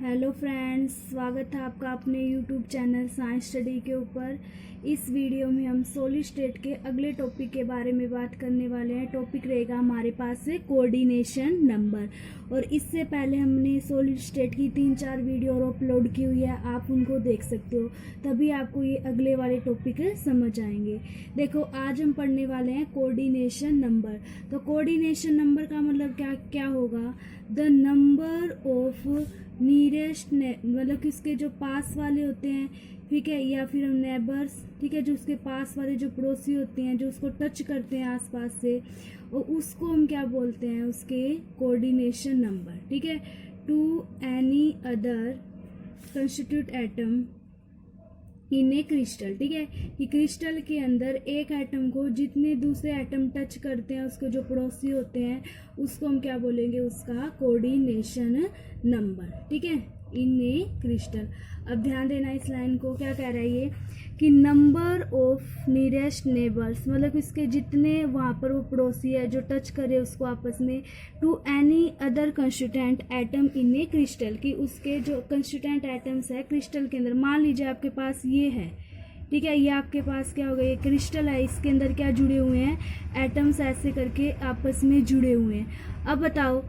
Hello friends, स्वागत है आपका अपने यूट्यूब चैनल साइंस स्टडी के ऊपर। इस वीडियो में हम सॉलिड स्टेट के अगले टॉपिक के बारे में बात करने वाले हैं। टॉपिक रहेगा हमारे पास से कोऑर्डिनेशन नंबर। और इससे पहले हमने सॉलिड स्टेट की 3-4 वीडियो और अपलोड की हुई है, आप उनको देख सकते हो, तभी आपको ये अगले वाले टॉपिक समझ आएंगे। देखो, आज हम पढ़ने वाले हैं कोऑर्डिनेशन नंबर। तो कोऑर्डिनेशन नंबर का मतलब क्या होगा? द नंबर ऑफ नियरेस्ट, मतलब कि उसके जो पास वाले होते हैं, ठीक है, या फिर हम नेबर्स, ठीक है, जो उसके पास वाले जो पड़ोसी होते हैं, जो उसको टच करते हैं आसपास से, और उसको हम क्या बोलते हैं? उसके कोऑर्डिनेशन नंबर, ठीक है। To any other constitute atom in a crystal, ठीक है, कि क्रिस्टल के अंदर एक एटम को जितने दूसरे एटम टच करते हैं, उसके जो पड़ोसी होते हैं, उसको हम क्या बोलेंगे? उसका कोऑर्डिनेशन नंबर, ठीक है, इन ए क्रिस्टल। अब ध्यान देना इस लाइन को, क्या कह रहा है ये कि नंबर ऑफ नियरेस्ट नेबर्स, मतलब इसके जितने वहाँ पर वो पड़ोसी है जो टच करे उसको आपस में, to any other constituent atom in a crystal, कि उसके जो कंस्टिट्यूएंट एटम्स है क्रिस्टल के अंदर, मान लीजिए आपके पास ये है, ठीक है, ये आपके पास क्या हो गया? ये क्रिस्टल है, इसके अंदर क्या जुड़े हुए हैं? एटम्स ऐसे करके आपस में जुड़े हुए हैं। अब बताओ,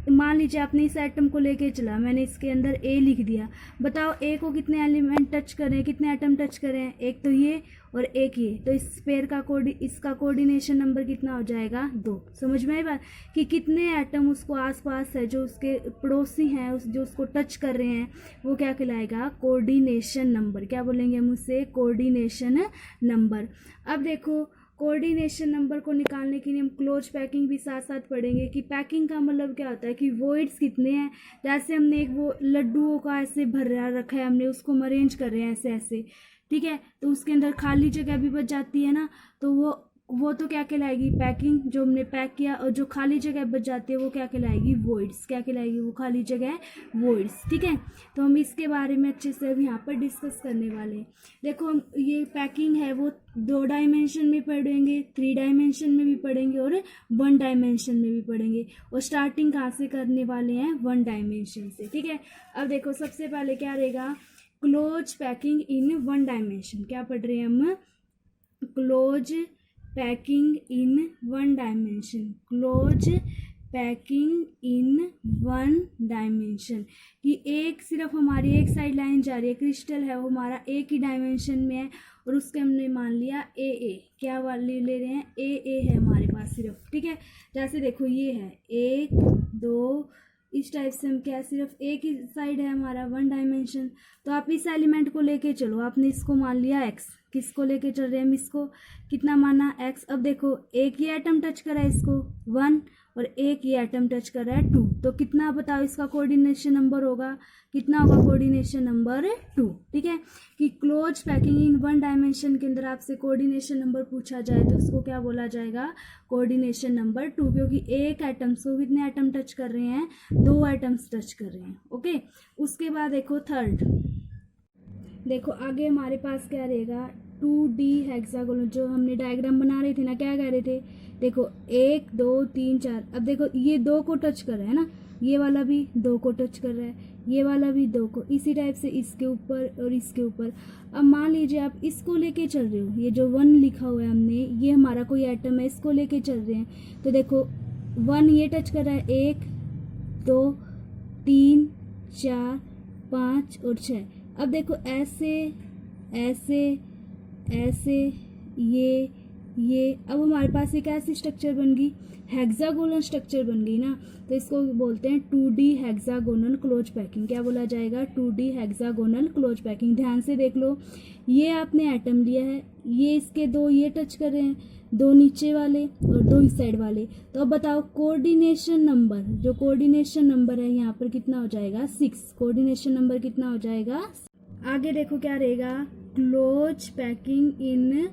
मान लीजिए आपने इस एटम को लेके चला, मैंने इसके अंदर ए लिख दिया, बताओ ए को कितने एलिमेंट टच करें, कितने एटम टच करें? एक तो ये और एक ये, तो इस पेयर का इसका कोऑर्डिनेशन नंबर कितना हो जाएगा? 2। समझ में आई बात? कि कितने एटम उसको आसपास है, जो उसके पड़ोसी हैं, जो उसको टच कर रहे हैं, वो क्या कहलाएगा? Coordination number. क्या बोलेंगे हम उसे? Coordination number. अब देखो, कोऑर्डिनेशन नंबर को निकालने के लिए हम क्लोज पैकिंग भी साथ साथ पढ़ेंगे कि पैकिंग का मतलब क्या होता है, कि वॉइड्स कितने हैं। जैसे हमने एक वो लड्डुओं का ऐसे भरा रखा है, हमने उसको हम अरेंज कर रहे हैं ऐसे ऐसे, ठीक है, तो उसके अंदर खाली जगह भी बच जाती है ना, तो वो तो क्या कहलाएगी? पैकिंग। जो हमने पैक किया और जो खाली जगह बच जाती है वो क्या कहलाएगी? वॉइड्स। क्या कहलाएगी? वो खाली जगह वॉइड्स, ठीक है। तो हम इसके बारे में अच्छे से अब यहाँ पर डिस्कस करने वाले हैं। देखो, हम ये पैकिंग है वो 2 डायमेंशन में पढ़ेंगे, 3 डायमेंशन में भी पढ़ेंगे और 1 डायमेंशन में भी पढ़ेंगे। और स्टार्टिंग कहाँ से करने वाले हैं? 1 डायमेंशन से, ठीक है। अब देखो, सबसे पहले क्या रहेगा? Close packing in 1 dimension. क्या पढ़ रहे हैं हम? Close packing in 1 dimension. Close packing in 1 dimension, कि एक सिर्फ हमारी एक साइड लाइन जा रही है, क्रिस्टल है वो हमारा एक ही डायमेंशन में है, और उसके हमने मान लिया ए। क्या वाली ले रहे हैं? ए है हमारे पास सिर्फ, ठीक है। जैसे देखो, ये है 1 2, इस टाइप से हम क्या, सिर्फ एक ही साइड है हमारा 1 डायमेंशन। तो आप इस एलिमेंट को लेके चलो, आपने इसको मान लिया एक्स, किसको लेके चल रहे हैं हम? इसको कितना माना? एक्स। अब देखो, एक ये एटम टच करा है इसको 1, और एक ये एटम टच कर रहा है 2, तो कितना बताओ इसका कोऑर्डिनेशन नंबर होगा? कितना होगा कोऑर्डिनेशन नंबर? 2, ठीक है। कि क्लोज पैकिंग इन 1 डायमेंशन के अंदर आपसे कोऑर्डिनेशन नंबर पूछा जाए तो उसको क्या बोला जाएगा? कोऑर्डिनेशन नंबर 2, क्योंकि एक एटम्स को कितने एटम टच कर रहे हैं? 2 एटम्स टच कर रहे हैं, ओके। उसके बाद देखो थर्ड, देखो आगे हमारे पास क्या रहेगा? 2D हेक्सागोनल, जो हमने डायग्राम बना रहे थे ना, क्या कह रहे थे? देखो 1 2 3 4, अब देखो ये 2 को टच कर रहा है ना, ये वाला भी 2 को टच कर रहा है, ये वाला भी 2 को, इसी टाइप से इसके ऊपर और इसके ऊपर। अब मान लीजिए आप इसको लेके चल रहे हो, ये जो 1 लिखा हुआ है हमने, ये हमारा कोई एटम है, इसको लेके चल रहे हैं, तो देखो 1 ये टच कर रहा है, 1 2 3 4 5 और 6। अब देखो ऐसे ऐसे ऐसे, ये अब हमारे पास एक ऐसी स्ट्रक्चर बन गई, हेक्सागोनल स्ट्रक्चर बन गई ना, तो इसको बोलते हैं 2D हेक्सागोनल क्लोज पैकिंग। क्या बोला जाएगा? 2D hexagonal close packing. ध्यान से देख लो, ये आपने एटम लिया है, ये इसके 2 ये टच कर रहे हैं, 2 नीचे वाले और 2 इस साइड वाले, तो अब बताओ कोऑर्डिनेशन नंबर, जो कोऑर्डिनेशन नंबर है यहाँ पर कितना हो जाएगा? 6। कोऑर्डिनेशन नंबर कितना हो जाएगा? आगे देखो क्या रहेगा? क्लोज पैकिंग इन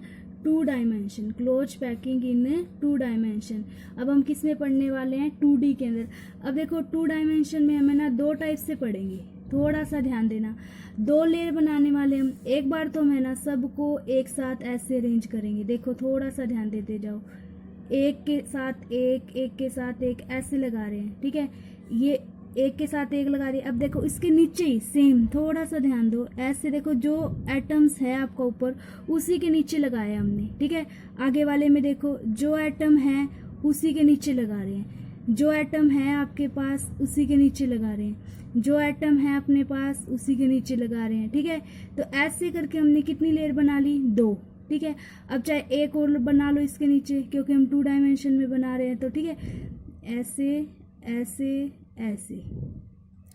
2 डायमेंशन। क्लोज पैकिंग इन 2 डायमेंशन। अब हम किस में पढ़ने वाले हैं? 2D के अंदर। अब देखो 2 डायमेंशन में हमें ना 2 टाइप से पढ़ेंगे, थोड़ा सा ध्यान देना। 2 लेयर बनाने वाले हम, एक बार तो मैं ना सबको एक साथ ऐसे अरेंज करेंगे, देखो थोड़ा सा ध्यान देते जाओ, एक के साथ एक, एक के साथ एक, ऐसे लगा रहे हैं, ठीक है। ये एक के साथ एक लगा रही है। अब देखो इसके नीचे ही सेम, थोड़ा सा ध्यान दो, ऐसे देखो जो एटम्स है आपका ऊपर उसी के नीचे लगाया हमने, ठीक है। आगे वाले में देखो जो एटम है उसी के नीचे लगा रहे हैं, जो एटम है आपके पास उसी के नीचे लगा रहे हैं, जो एटम है अपने पास उसी के नीचे लगा रहे हैं, ठीक है। तो ऐसे करके हमने कितनी लेयर बना ली, 2, ठीक है। अब चाहे एक और बना लो इसके नीचे, क्योंकि हम 2 डायमेंशन में बना रहे हैं, तो ठीक है। ऐसे ऐसे ऐसे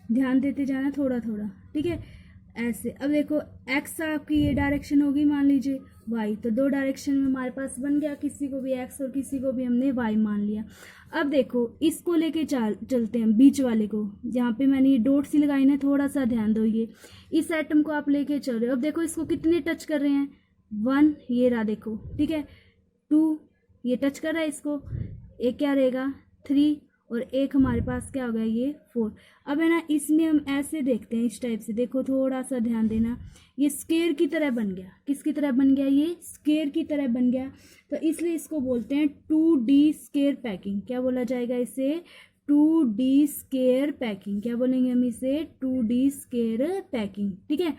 ध्यान देते जाना थोड़ा थोड़ा, ठीक है। ऐसे अब देखो एक्स आपकी ये डायरेक्शन होगी, मान लीजिए वाई, तो 2 डायरेक्शन में हमारे पास बन गया, किसी को भी एक्स और किसी को भी हमने वाई मान लिया। अब देखो इसको लेके चलते हैं, बीच वाले को, जहाँ पे मैंने ये डॉट सी लगाई ना, थोड़ा सा ध्यान दो, ये इस एटम को आप लेके चल रहे हो। अब देखो इसको कितने टच कर रहे हैं, 1 ये रहा देखो, ठीक है। 2 ये टच कर रहा है इसको, एक क्या रहेगा 3, और एक हमारे पास क्या हो गया ये 4। अब है ना इसमें हम ऐसे देखते हैं, इस टाइप से देखो, थोड़ा सा ध्यान देना, ये स्क्वायर की तरह बन गया। किसकी तरह बन गया, ये स्क्वायर की तरह बन गया, तो इसलिए इसको बोलते हैं 2D स्क्वायर पैकिंग। क्या बोला जाएगा इसे, 2D स्क्वायर पैकिंग। क्या बोलेंगे हम इसे, 2D स्क्वायर पैकिंग, ठीक है।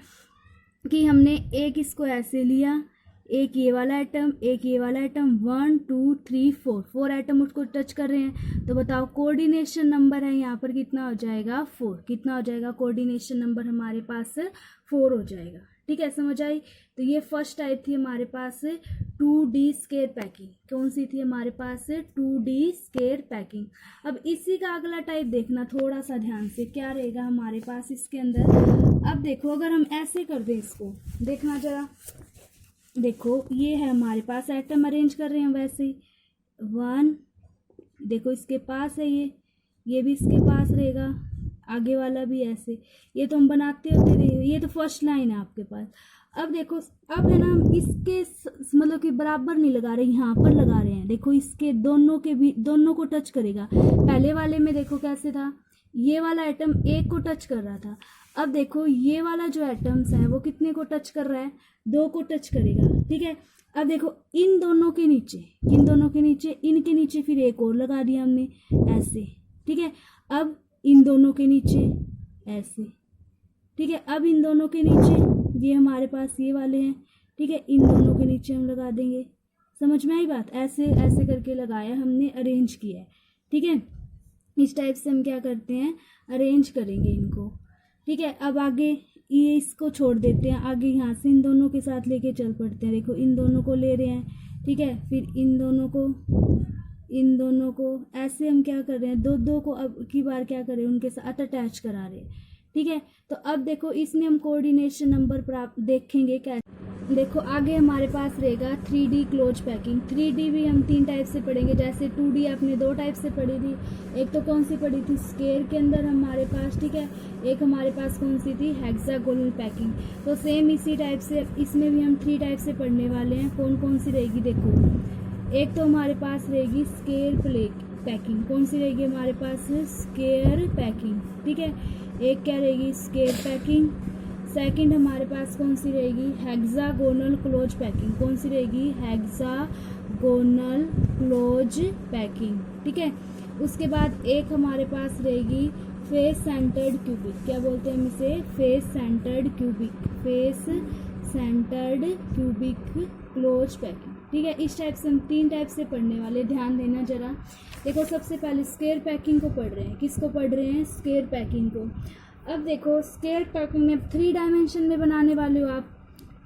कि हमने एक इसको ऐसे लिया, एक ये वाला एटम, एक ये वाला एटम, 1 2 3 4 एटम उसको टच कर रहे हैं, तो बताओ कोऑर्डिनेशन नंबर है यहाँ पर कितना हो जाएगा, 4। कितना हो जाएगा कोऑर्डिनेशन नंबर हमारे पास, 4 हो जाएगा, ठीक है। समझ आई। तो ये फर्स्ट टाइप थी हमारे पास 2D स्क्वायर पैकिंग। कौन सी थी हमारे पास, 2D स्क्वायर पैकिंग। अब इसी का अगला टाइप देखना थोड़ा सा ध्यान से, क्या रहेगा हमारे पास इसके अंदर। अब देखो अगर हम ऐसे कर दें इसको, देखना जरा, देखो ये है हमारे पास एटम अरेंज कर रहे हैं वैसे ही, 1 देखो इसके पास है, ये भी इसके पास रहेगा, आगे वाला भी ऐसे, ये तो हम बनाते होते रहे, ये तो फर्स्ट लाइन है आपके पास। अब देखो अब है ना हम इसके मतलब कि बराबर नहीं लगा रहे, यहाँ पर लगा रहे हैं, देखो इसके दोनों के भी, दोनों को टच करेगा। पहले वाले में देखो कैसे था, ये वाला एटम एक को टच कर रहा था, अब देखो ये वाला जो एटम्स है वो कितने को टच कर रहा है, 2 को टच करेगा, ठीक है। अब देखो इन दोनों के नीचे, इन दोनों के नीचे, इनके नीचे फिर एक और लगा दिया हमने ऐसे, ठीक है। अब इन दोनों के नीचे ऐसे, ठीक है। अब इन दोनों के नीचे, ये हमारे पास ये वाले हैं, ठीक है, इन दोनों के नीचे हम लगा देंगे। समझ में आई बात, ऐसे ऐसे करके लगाया हमने, अरेंज किया है, ठीक है। इस टाइप से हम क्या करते हैं, अरेंज करेंगे इनको, ठीक है। अब आगे ये इसको छोड़ देते हैं, आगे यहाँ से इन दोनों के साथ लेके चल पड़ते हैं। देखो इन दोनों को ले रहे हैं, ठीक है, फिर इन दोनों को ऐसे हम क्या कर रहे हैं, 2 को अब की बार क्या कर रहे हैं, उनके साथ अटैच करा रहे हैं, ठीक है। तो अब देखो इसमें हम कोऑर्डिनेशन नंबर प्राप्त देखेंगे क्या। देखो आगे हमारे पास रहेगा 3D क्लोज पैकिंग। 3D भी हम 3 टाइप से पढ़ेंगे, जैसे 2D आपने 2 टाइप से पढ़ी थी, एक तो कौन सी पढ़ी थी, स्क्वायर के अंदर हमारे पास, ठीक है, एक हमारे पास कौन सी थी, हेक्सागोनल पैकिंग। तो सेम इसी टाइप से इसमें भी हम 3 टाइप से पढ़ने वाले हैं। कौन कौन सी रहेगी, देखो एक तो हमारे पास रहेगी स्क्वायर पैकिंग। कौन सी रहेगी हमारे पास, स्क्वायर पैकिंग, ठीक है। एक क्या रहेगी, स्क्वायर पैकिंग। सेकंड हमारे पास कौन सी रहेगी, हेक्सागोनल क्लोज पैकिंग। कौन सी रहेगी, हेक्सागोनल क्लोज पैकिंग, ठीक है। उसके बाद एक हमारे पास रहेगी फेस सेंटर्ड क्यूबिक। क्या बोलते हैं हम इसे, face centred cubic close packing, ठीक है। इस टाइप से हम 3 टाइप से पढ़ने वाले, ध्यान देना जरा। देखो सबसे पहले स्क्वायर पैकिंग को पढ़ रहे हैं, किसको पढ़ रहे हैं, स्क्वायर पैकिंग को। अब देखो स्क्वायर पैकिंग में 3 डायमेंशन में बनाने वाले हो आप,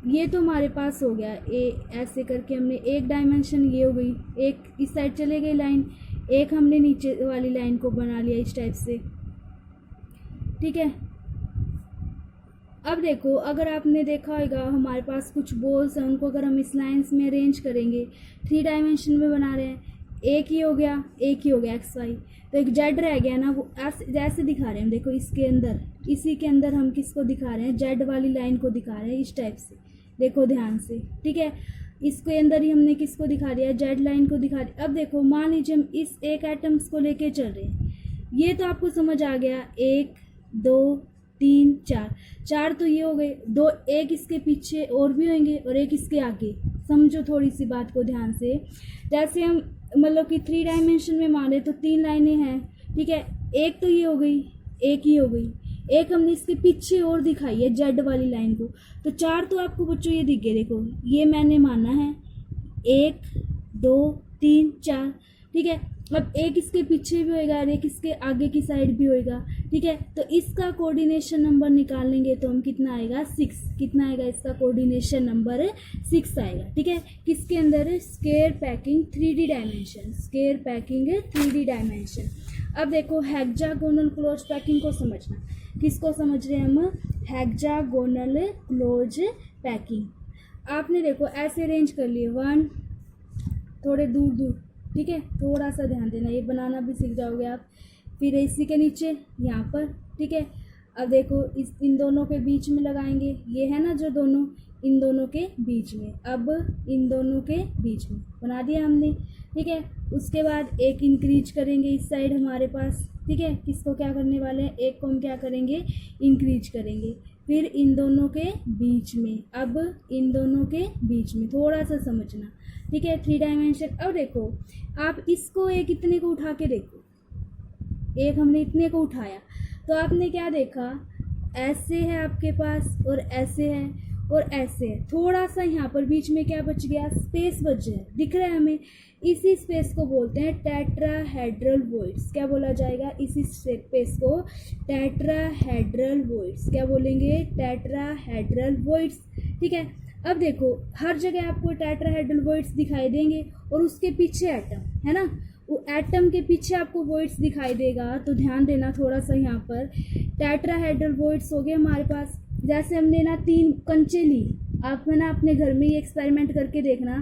ये तो हमारे पास हो गया, ऐसे करके हमने एक डायमेंशन, ये हो गई, एक इस साइड चले गई लाइन, एक हमने नीचे वाली लाइन को बना लिया इस टाइप से, ठीक है। अब देखो अगर आपने देखा होगा हमारे पास कुछ बॉल्स हैं, उनको अगर हम इस लाइन्स में अरेंज करेंगे, 3 डायमेंशन में बना रहे हैं, एक ही हो गया एक्स वाई, तो एक जेड रह गया ना, वो जैसे दिखा रहे हैं हम, देखो इसके अंदर, इसी के अंदर हम किसको दिखा रहे हैं, जेड वाली लाइन को दिखा रहे हैं इस टाइप से, देखो ध्यान से, ठीक है। इसके अंदर ही हमने किसको दिखा दिया, जेड लाइन को दिखा दिया। अब देखो मान लीजिए हम इस एक एटम्स को लेके चल रहे हैं, ये तो आपको समझ आ गया, 1 2 3 4 तो ये हो गए, 2 एक इसके पीछे और भी होंगे और एक इसके आगे। समझो थोड़ी सी बात को ध्यान से, जैसे हम मतलब कि 3 डायमेंशन में माने तो 3 लाइनें हैं, ठीक है। एक तो ये हो गई, एक ही हो गई। एक हमने इसके पीछे और दिखाई है जेड वाली लाइन को, तो 4 तो आपको बच्चों ये दिख गए। देखो ये मैंने माना है 1 2 3 4, ठीक है। अब एक इसके पीछे भी होएगा और एक इसके आगे की साइड भी होएगा, ठीक है। तो इसका कोऑर्डिनेशन नंबर निकालेंगे तो हम कितना आएगा 6, कितना आएगा इसका कोऑर्डिनेशन नंबर 6 आएगा, ठीक है। किसके अंदर है? Square packing 3D dimension, square packing 3D dimension. अब देखो हेक्सागोनल क्लोज पैकिंग को समझना। किसको समझ रहे हैं हम? Hexagonal close packing. आपने देखो ऐसे अरेंज कर लिए 1, थोड़े दूर दूर, ठीक है, थोड़ा सा ध्यान देना, ये बनाना भी सीख जाओगे आप। फिर इसी के नीचे यहाँ पर, ठीक है। अब देखो इन दोनों के बीच में लगाएंगे, ये है ना जो दोनों, इन दोनों के बीच में। अब इन दोनों के बीच में बना दिया हमने, ठीक है। उसके बाद एक इंक्रीज करेंगे इस साइड हमारे पास, ठीक है। किसको क्या करने वाले हैं? एक को हम क्या करेंगे? इंक्रीज करेंगे। फिर इन दोनों के बीच में, अब इन दोनों के बीच में, थोड़ा सा समझना, ठीक है। 3 डायमेंशन। अब देखो आप इसको एक इतने को उठा के देखो, एक हमने इतने को उठाया तो आपने क्या देखा? ऐसे है आपके पास और ऐसे है और ऐसे है, थोड़ा सा यहाँ पर बीच में क्या बच गया? स्पेस बच गया, दिख रहा है हमें। इसी स्पेस को बोलते हैं टेट्राहेड्रल वॉइड्स। क्या बोला जाएगा? इसी स्पेस को टेट्राहेड्रल वॉइड्स। क्या बोलेंगे? टेट्राहेड्रल वॉइड्स, ठीक है। अब देखो हर जगह आपको टेट्राहेड्रल वॉइड्स दिखाई देंगे और उसके पीछे एटम है ना, वो एटम के पीछे आपको वॉइड्स दिखाई देगा। तो ध्यान देना थोड़ा सा, यहाँ पर टेट्राहेड्रल वॉइड्स हो गए हमारे पास। जैसे हमने ना 3 कंचे ली, आप है ना अपने घर में ये एक्सपेरिमेंट करके देखना।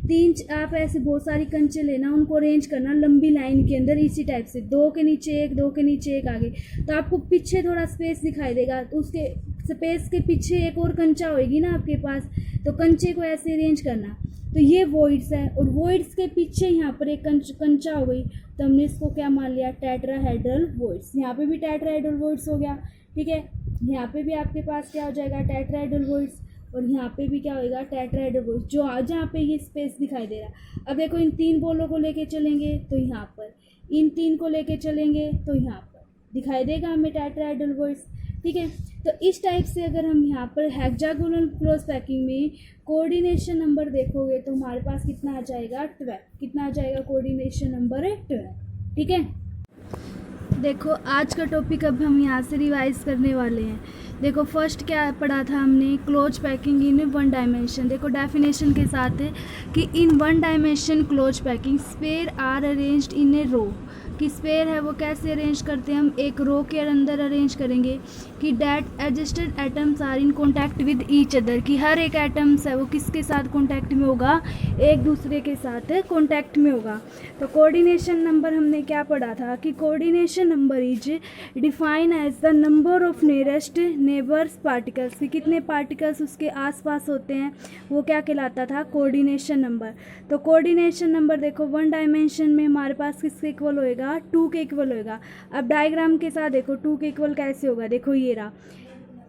3 आप ऐसे बहुत सारी कंचे लेना, उनको अरेंज करना लंबी लाइन के अंदर इसी टाइप से, 2 के नीचे एक, 2 के नीचे एक आगे, तो आपको पीछे थोड़ा स्पेस दिखाई देगा। तो उसके स्पेस के पीछे एक और कंचा होएगी ना आपके पास, तो कंचे को ऐसे अरेंज करना। तो ये वॉइड्स है और वॉइड्स के पीछे यहाँ पर एक कंचा हो गई, तो हमने इसको क्या मान लिया? Tetrahedral voids. यहाँ पे भी टेट्राहेड्रल वॉइड्स हो गया, ठीक है। यहाँ पे भी आपके पास क्या हो जाएगा? Tetrahedral voids. और यहाँ पे भी क्या होएगा? टेट्राहेड्रल वॉइड्स, जो आज जहाँ पे ये स्पेस दिखाई दे रहा है। अब देखो इन 3 बॉलों को लेके चलेंगे तो यहाँ पर, इन 3 को लेके चलेंगे तो यहाँ पर दिखाई देगा हमें टेट्राहेड्रल वॉइड्स, ठीक है। तो इस टाइप से अगर हम यहाँ पर हेक्सागोनल क्लोज पैकिंग में कोऑर्डिनेशन नंबर देखोगे तो हमारे पास कितना आ जाएगा? 12। कितना आ जाएगा? कोऑर्डिनेशन नंबर 12, ठीक है। देखो आज का टॉपिक अब हम यहाँ से रिवाइज करने वाले हैं। देखो फर्स्ट क्या पढ़ा था हमने? Close packing in 1 dimension. देखो डेफिनेशन के साथ है कि in 1 dimension close packing spheres are arranged in a row. कि स्पेयर है वो कैसे अरेंज करते हैं? हम एक रो के अंदर अरेंज करेंगे कि that adjusted atoms are in contact with each other. कि हर एक एटम्स है वो किसके साथ कॉन्टैक्ट में होगा? एक दूसरे के साथ कॉन्टैक्ट में होगा। तो कोऑर्डिनेशन नंबर हमने क्या पढ़ा था? कि coordination number is define as the number of nearest neighbours particles. कि कितने पार्टिकल्स उसके आसपास होते हैं वो क्या कहलाता था? Coordination number. तो कोऑर्डिनेशन नंबर देखो 1 डायमेंशन में हमारे पास किसके इक्वल होएगा? 2 के इक्वल होएगा। अब डायग्राम के साथ देखो 2 के इक्वल कैसे होगा? देखो ये रहा।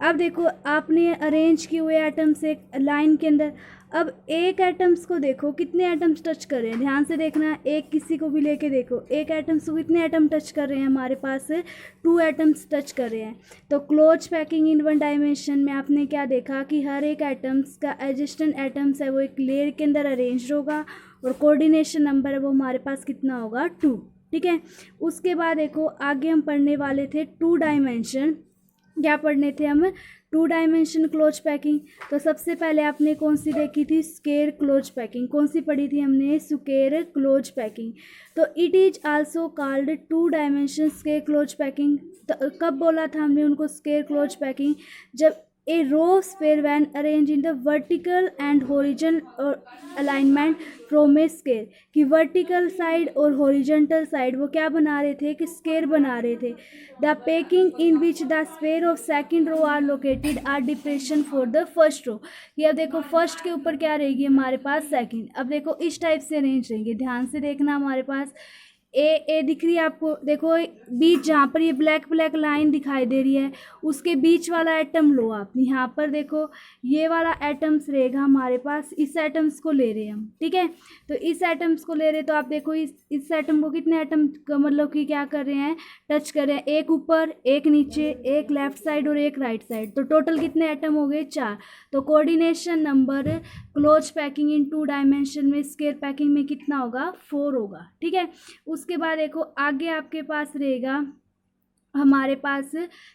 अब देखो आपने अरेंज किए हुए एटम्स एक लाइन के अंदर। अब एक एटम्स को देखो कितने एटम्स टच कर रहे हैं, ध्यान से देखना। एक किसी को भी लेके देखो, एक एटम्स को कितने एटम टच कर रहे हैं? हमारे पास 2 एटम्स टच कर रहे हैं। तो क्लोज पैकिंग इन 1 डायमेंशन में आपने क्या देखा? कि हर एक एटम्स का एडजेस्टेंट एटम्स है वो एक लेयर के अंदर अरेंज होगा और कोऑर्डिनेशन नंबर है वो हमारे पास कितना होगा? 2, ठीक है। उसके बाद देखो आगे हम पढ़ने वाले थे 2 डायमेंशन। क्या पढ़ने थे हम? 2 डायमेंशन क्लोज पैकिंग। तो सबसे पहले आपने कौन सी देखी थी? Square close packing. कौन सी पढ़ी थी हमने? Square close packing. तो it is also called 2 dimension square close packing. तो कब बोला था हमने उनको स्क्वायर क्लोज पैकिंग? जब a row spheres when arranged in the vertical and horizontal alignment from a square. कि वर्टिकल साइड और हॉरिजॉन्टल साइड वो क्या बना रहे थे? कि स्क्वायर बना रहे थे। The packing in which the sphere of second row are located are depression for the first row. ये अब देखो फर्स्ट के ऊपर क्या रहेगी हमारे पास? सेकंड। अब देखो इस टाइप से अरेंज रहेंगे, ध्यान से देखना। हमारे पास ए दिख रही है आपको, देखो बीच जहाँ पर ये ब्लैक ब्लैक लाइन दिखाई दे रही है उसके बीच वाला एटम लो आप। यहाँ पर देखो ये वाला एटम्स रहेगा हमारे पास, इस एटम्स को ले रहे हैं हम, ठीक है। तो इस एटम्स को ले रहे तो आप देखो इस एटम को कितने एटम मतलब कि क्या कर रहे हैं, टच कर रहे हैं, एक ऊपर एक नीचे, एक लेफ्ट साइड और एक राइट साइड, तो टोटल कितने एटम हो गए, 4। तो कोऑर्डिनेशन नंबर क्लोज पैकिंग इन 2 डायमेंशन में स्क्वायर पैकिंग में कितना होगा, 4 होगा, ठीक है। उसके बाद देखो आगे आपके पास रहेगा हमारे पास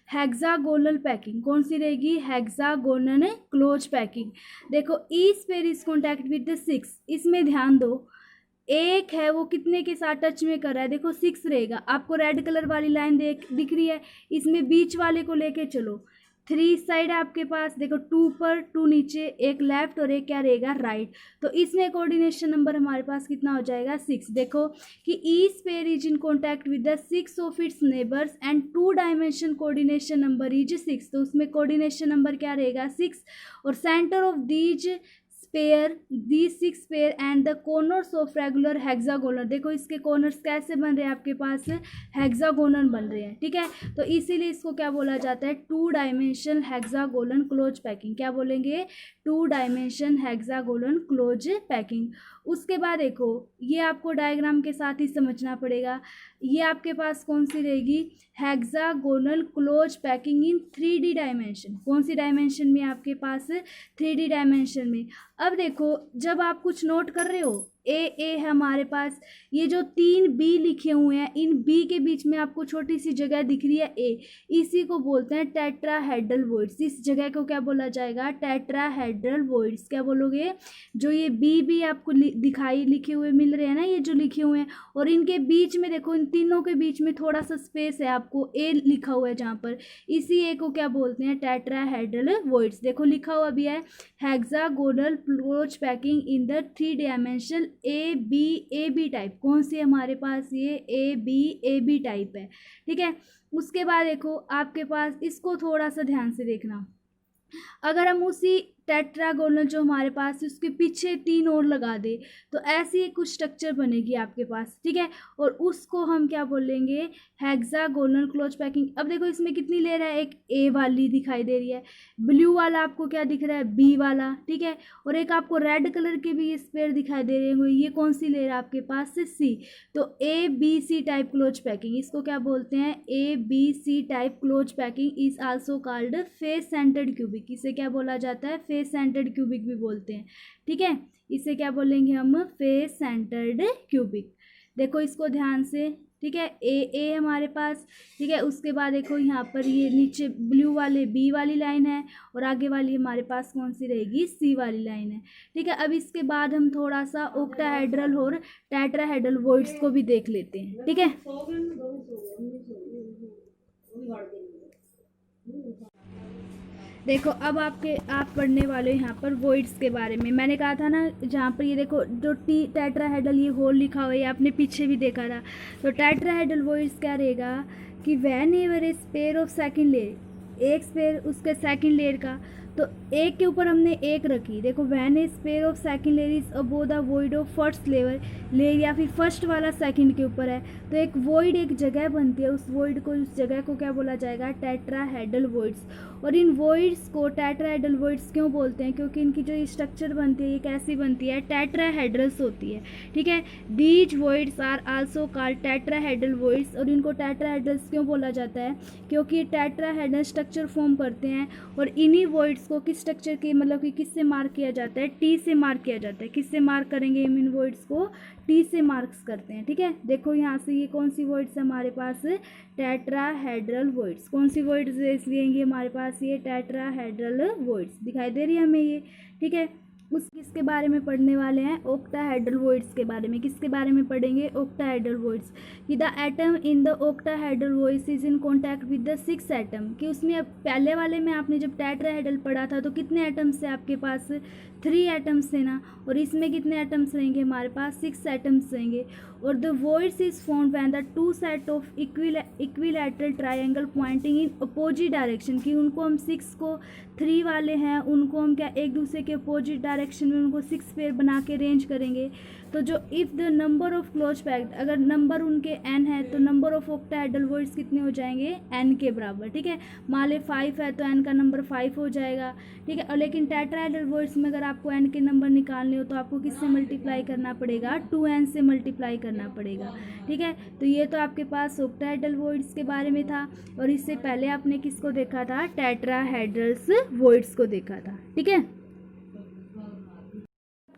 हेक्सागोनल पैकिंग, कौन सी रहेगी, हेक्सागोनल क्लोज पैकिंग। देखो a sphere is contact with the 6, इसमें ध्यान दो एक है वो कितने के साथ टच में कर रहा है, देखो 6 रहेगा। आपको रेड कलर वाली लाइन दिख रही है, इसमें बीच वाले को लेके चलो, 3 साइड है आपके पास, देखो 2 ऊपर 2 नीचे, एक लेफ्ट और एक क्या रहेगा, राइट। तो इसमें कोऑर्डिनेशन नंबर हमारे पास कितना हो जाएगा, 6। देखो कि each pair is in contact with the 6 of its neighbours and 2 dimension coordination number is 6, तो उसमें कोऑर्डिनेशन नंबर क्या रहेगा, 6। और centre of these pair, these 6 pair and the corners of regular hexagonal, देखो इसके कॉर्नर्स कैसे बन रहे हैं आपके पास, हेक्सागोनल बन रहे हैं, ठीक है। तो इसीलिए इसको क्या बोला जाता है, 2 डायमेंशन हेक्सागोनल क्लोज पैकिंग, क्या बोलेंगे, 2 डायमेंशन हेक्सागोनल क्लोज पैकिंग। उसके बाद देखो ये आपको डायग्राम के साथ ही समझना पड़ेगा, ये आपके पास कौन सी रहेगी, हेक्सागोनल क्लोज पैकिंग इन 3D डायमेंशन, कौन सी डायमेंशन में आपके पास, 3D डायमेंशन में। अब देखो जब आप कुछ नोट कर रहे हो, ए है हमारे पास, ये जो 3 बी लिखे हुए हैं, इन बी के बीच में आपको छोटी सी जगह दिख रही है ए, इसी को बोलते हैं टेट्राहेड्रल वॉइड्स। इस जगह को क्या बोला जाएगा, टेट्राहेड्रल वॉइड्स। क्या बोलोगे, जो ये बी आपको दिखाई लिखे हुए मिल रहे हैं ना, ये जो लिखे हुए हैं, और इनके बीच में देखो इन तीनों के बीच में थोड़ा सा स्पेस है, आपको ए लिखा हुआ है जहाँ पर, इसी ए को क्या बोलते हैं, टेट्राहेड्रल वॉइड्स। देखो लिखा हुआ भी है hexagonal close packing in the 3 dimension A B type, कौन सी हमारे पास, ये ए बी टाइप है, ठीक है। उसके बाद देखो आपके पास, इसको थोड़ा सा ध्यान से देखना, अगर हम उसी टेट्रागोनल जो हमारे पास है उसके पीछे 3 और लगा दे तो ऐसी कुछ स्ट्रक्चर बनेगी आपके पास, ठीक है। और उसको हम क्या बोलेंगे, हेक्सागोनल क्लोज पैकिंग। अब देखो इसमें कितनी लेयर है, एक ए वाली दिखाई दे रही है, ब्लू वाला आपको क्या दिख रहा है, बी वाला, ठीक है। और एक आपको रेड कलर के भी स्पेयर दिखाई दे रहे होंगे, ये कौन सी लेयर है आपके पास से, सी। तो A B C type close packing, इसको क्या बोलते हैं, A B C type close packing is also called face centred cubic. इसे क्या बोला जाता है, फेस सेंटर्ड क्यूबिक भी बोलते हैं, ठीक है। इसे क्या बोलेंगे हम, फेस सेंटर्ड क्यूबिक। देखो इसको ध्यान से, ठीक है, ए हमारे पास, ठीक है। उसके बाद देखो यहाँ पर ये नीचे ब्लू वाले बी वाली लाइन है और आगे वाली हमारे पास कौन सी रहेगी, सी वाली लाइन है, ठीक है। अब इसके बाद हम थोड़ा सा ऑक्टाहेड्रल और टेट्राहेड्रल वॉइड्स को भी देख लेते हैं, ठीक है। देखो अब आप पढ़ने वाले यहाँ पर वॉइड्स के बारे में। मैंने कहा था ना, जहाँ पर ये देखो जो टेट्राहेड्रल ये होल लिखा हुआ है, ये आपने पीछे भी देखा था। तो टेट्राहेड्रल वॉइड्स क्या रहेगा कि when ever A spare of second layer, एक स्पेयर उसके सेकंड लेयर का, तो एक के ऊपर हमने एक रखी, देखो when A spare of second layer is above the void of first layer या फिर फर्स्ट वाला सेकंड के ऊपर है, तो एक वॉइड, एक जगह बनती है, उस वॉइड को, उस जगह को क्या बोला जाएगा, टेट्राहेड्रल वॉइड्स। और इन वॉइड्स को टेट्राहेड्रल वॉइड्स क्यों बोलते हैं, क्योंकि इनकी जो स्ट्रक्चर बनती है ये कैसी बनती है, टेट्राहेड्रल्स होती है, ठीक है। These voids are also called tetrahedral voids. और इनको टेट्राहेड्रल्स क्यों बोला जाता है, क्योंकि ये टेट्राहेड्रल स्ट्रक्चर फॉर्म करते हैं। और इन्हीं वॉइड्स को किस स्ट्रक्चर की, मतलब कि किससे मार्क किया जाता है, टी से मार्क किया जाता है। किससे मार्क करेंगे इन वॉइड्स को, टी से मार्क्स करते हैं, ठीक है। देखो यहाँ से ये कौन सी वॉइड्स है हमारे पास, टेट्राहेड्रल वॉइड्स। कौन सी वॉइड्स इसलिए हमारे पास ये टेट्राहेड्रल वॉइड्स दिखाई दे रही है हमें ये, ठीक है। किसके बारे में पढ़ने वाले हैं, ऑक्टाहेड्रल वॉइड्स के बारे में। किसके बारे में पढ़ेंगे, ऑक्टाहेड्रल वॉइड्स। कि the atom in the octahedral voids is in contact with the 6 atom, कि उसमें अब पहले वाले में आपने जब टेट्राहेड्रल पढ़ा था तो कितने एटम्स थे आपके पास, 3 एटम्स थे ना, और इसमें कितने एटम्स रहेंगे हमारे पास, 6 एटम्स रहेंगे। और the voids is found when the 2 set of equilateral triangle pointing in opposite direction, कि उनको हम 6 को 3 वाले हैं उनको हम क्या एक दूसरे के अपोजिट डायरेक्शन डायरेक्शन में उनको 6 पेयर बना के अरेंज करेंगे तो जो if the number of close packed, अगर नंबर उनके n है तो नंबर ऑफ ऑक्टाहेड्रल वॉइड्स कितने हो जाएंगे, n के बराबर। ठीक है, मान ले 5 है तो n का नंबर 5 हो जाएगा। ठीक है, और लेकिन टेट्राहेड्रल वॉइड्स में अगर आपको n के नंबर निकालने हो तो आपको किससे मल्टीप्लाई करना पड़ेगा, 2n से मल्टीप्लाई करना पड़ेगा। ठीक है, तो ये तो आपके पास ऑक्टाहेड्रल वॉइड्स के बारे में था, और इससे पहले आपने किसको देखा था, टेट्राहेड्रल्स वॉइड्स को देखा था। ठीक है,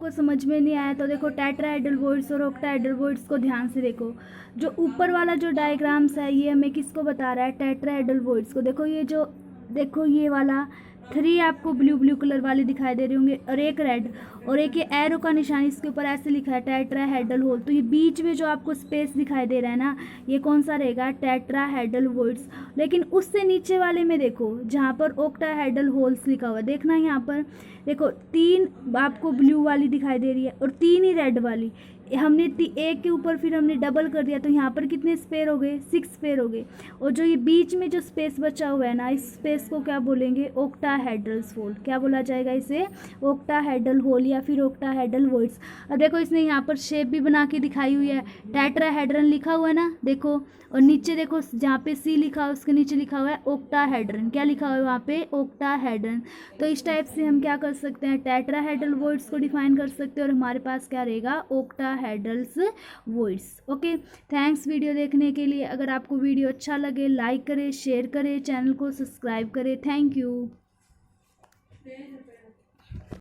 को समझ में नहीं आया तो देखो टेट्राहेड्रल वॉइड्स और ऑक्टाहेड्रल वॉइड्स को ध्यान से देखो। जो ऊपर वाला जो डायग्राम्स है ये हमें किसको बता रहा है, टेट्राहेड्रल वॉइड्स को। देखो ये जो, देखो ये वाला 3 आपको ब्लू कलर वाले दिखाई दे रहे होंगे और एक रेड, और एक ये एरो का निशान इसके ऊपर ऐसे लिखा है टेट्राहेड्रल होल। तो ये बीच में जो आपको स्पेस दिखाई दे रहा है ना, ये कौन सा रहेगा, टेट्राहेड्रल वॉइड्स। लेकिन उससे नीचे वाले में देखो जहाँ पर ऑक्टाहेड्रल होल्स लिखा हुआ है, देखना यहाँ पर देखो 3 आपको ब्लू वाली दिखाई दे रही है और 3 ही रेड वाली। हमने एक के ऊपर फिर हमने डबल कर दिया तो यहाँ पर कितने स्पेयर हो गए, 6 स्पेयर हो गए। और जो ये बीच में जो स्पेस बचा हुआ है ना, इस स्पेस को क्या बोलेंगे, ऑक्टाहेड्रल्स होल। क्या बोला जाएगा इसे, ऑक्टाहेड्रल होल या फिर ऑक्टाहेड्रल वॉइड्स। अब देखो इसने यहाँ पर शेप भी बना के दिखाई हुई है, टेट्राहेड्रन लिखा हुआ है ना, देखो, और नीचे देखो जहाँ पे सी लिखा है उसके नीचे लिखा हुआ है ऑक्टाहेड्रन। क्या लिखा हुआ है वहाँ पे, ऑक्टाहेड्रन। तो इस टाइप से हम क्या कर सकते हैं, टेट्राहेड्रल वॉइड्स को डिफाइन कर सकते हैं और हमारे पास क्या रहेगा, ऑक्टाहेड्रल्स वॉइड्स। ओके, थैंक्स वीडियो देखने के लिए। अगर आपको वीडियो अच्छा लगे लाइक करें, शेयर करें, चैनल को सब्सक्राइब करें। Thank you.